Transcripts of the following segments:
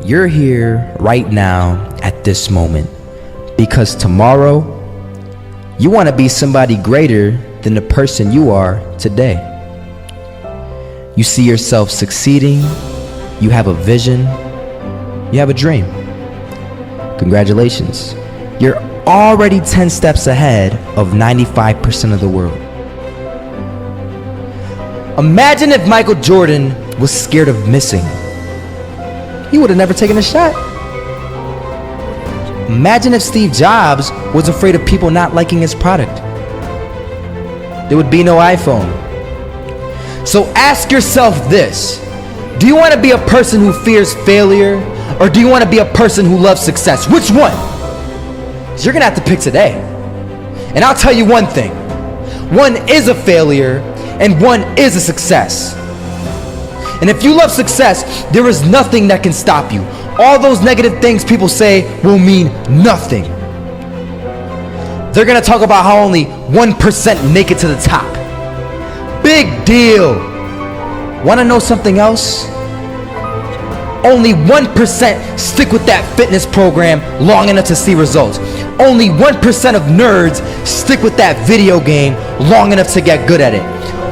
You're here right now at this moment because tomorrow you want to be somebody greater than the person you are today. You see yourself succeeding, you have a vision, you have a dream. Congratulations. You're already 10 steps ahead of 95% of the world. Imagine if Michael Jordan was scared of missing. He would have never taken a shot. Imagine if Steve Jobs was afraid of people not liking his product. There would be no iPhone. So ask yourself this: do you want to be a person who fears failure, or do you want to be a person who loves success? Which one? So you're gonna have to pick today. And I'll tell you one thing: one is a failure and one is a success. And if you love success, there is nothing that can stop you. All those negative things people say will mean nothing. They're gonna talk about how only 1% make it to the top. Big deal. Wanna know something else? Only 1% stick with that fitness program long enough to see results. Only 1% of nerds stick with that video game long enough to get good at it.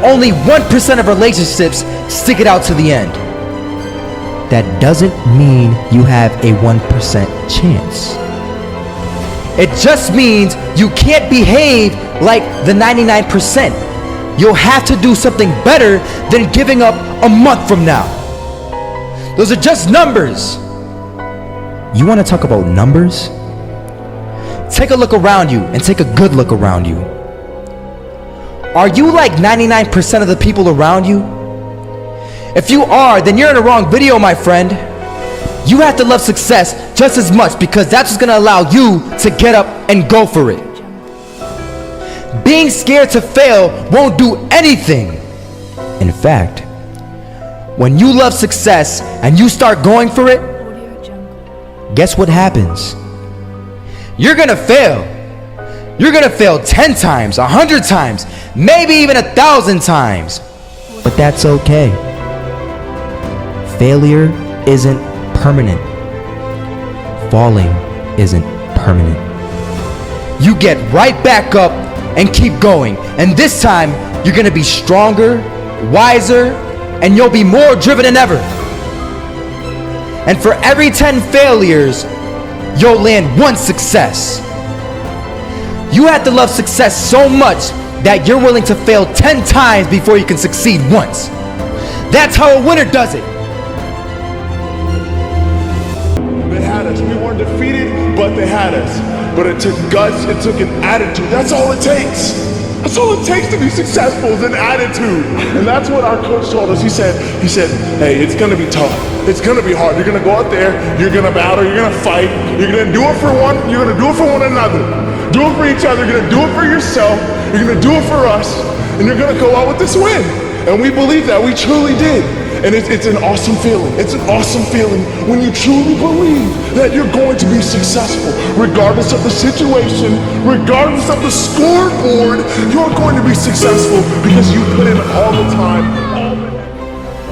Only 1% of relationships stick it out to the end. That doesn't mean you have a 1% chance. It just means you can't behave like the 99%. You'll have to do something better than giving up a month from now. Those are just numbers. You want to talk about numbers? Take a look around you and take a good look around you. Are you like 99% of the people around you? If you are, then you're in the wrong video, my friend. You have to love success just as much because that's what's gonna allow you to get up and go for it. Being scared to fail won't do anything. In fact, when you love success and you start going for it, guess what happens? You're gonna fail. You're gonna fail 10 times, 100 times, maybe even 1,000 times. But that's okay. Failure isn't permanent. Falling isn't permanent. You get right back up and keep going. And this time, you're gonna be stronger, wiser, and you'll be more driven than ever. And for every 10 failures, you'll land one success. You have to love success so much that you're willing to fail 10 times before you can succeed once. That's how a winner does it. They had us. We weren't defeated, but they had us. But it took guts, it took an attitude. That's all it takes. That's all it takes to be successful is an attitude. And that's what our coach told us. He said, hey, it's gonna be tough. It's gonna be hard. You're gonna go out there, you're gonna battle, you're gonna fight, you're gonna do it for one, you're gonna do it for one another. Do it for each other, you're gonna do it for yourself, you're gonna do it for us, and you're gonna go out with this win. And we believe that, we truly did. And it's an awesome feeling. It's an awesome feeling when you truly believe that you're going to be successful. Regardless of the situation, regardless of the scoreboard, you're going to be successful because you put in all the time.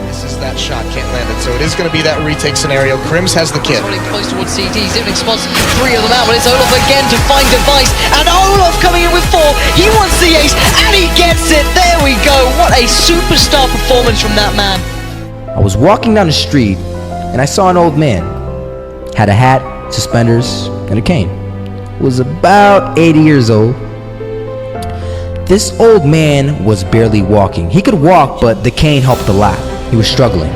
Misses that shot, can't land it, so it is going to be that retake scenario. Crims has the kid. Running close towards CT, Zivnik spots 3 of them out, but it's Olaf again to find Device, and Olaf coming in with 4, he wants the ace, and he gets it, there we go, what a superstar performance from that man. I was walking down the street and I saw an old man. Had a hat, suspenders, and a cane. Was about 80 years old. This old man was barely walking. He could walk, but the cane helped a lot. He was struggling.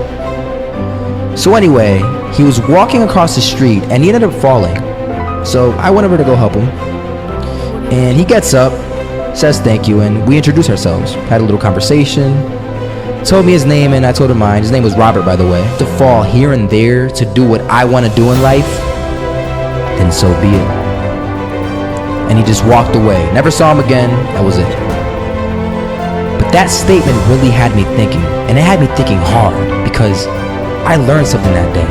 So anyway, he was walking across the street and he ended up falling. So I went over to go help him. And he gets up, says thank you, and we introduced ourselves. Had a little conversation. Told me his name and I told him mine. His name was Robert, by the way. To fall here and there to do what I want to do in life, then so be it. And he just walked away. Never saw him again. That was it. But that statement really had me thinking. And it had me thinking hard because I learned something that day.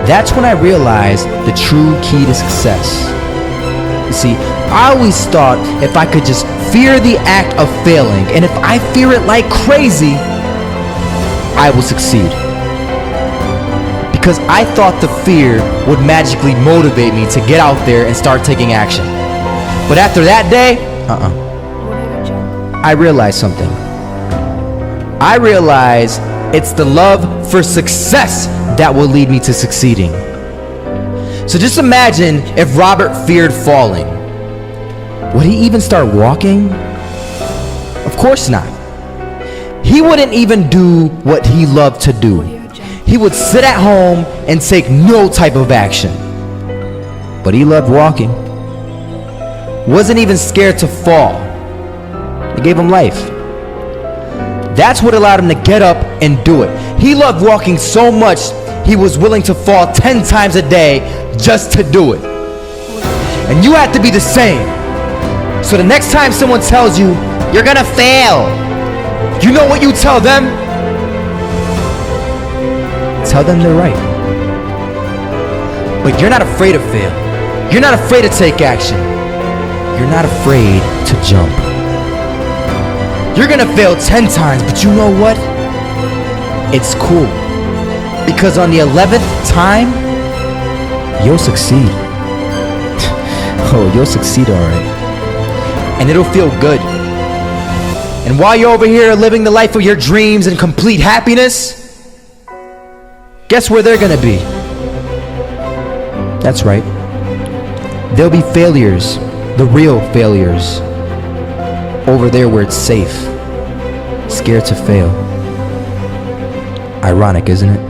That's when I realized the true key to success. You see, I always thought if I could just fear the act of failing, and if I fear it like crazy, I will succeed. because I thought the fear would magically motivate me to get out there and start taking action. But after that day, I realized something. I realized it's the love for success that will lead me to succeeding. So just imagine if Robert feared falling. Would he even start walking? Of course not. He wouldn't even do what he loved to do. He would sit at home and take no type of action. But he loved walking. Wasn't even scared to fall. It gave him life. That's what allowed him to get up and do it. He loved walking so much, he was willing to fall 10 times a day just to do it. And you have to be the same. So the next time someone tells you, you're gonna fail, you know what you tell them? Tell them they're right. But you're not afraid to fail. You're not afraid to take action. You're not afraid to jump. You're gonna fail 10 times, but you know what? It's cool. Because on the 11th time, you'll succeed. Oh, you'll succeed alright. And it'll feel good. And while you're over here living the life of your dreams and complete happiness, guess where they're gonna be? That's right. They'll be failures, the real failures. Over there where it's safe, scared to fail. Ironic, isn't it?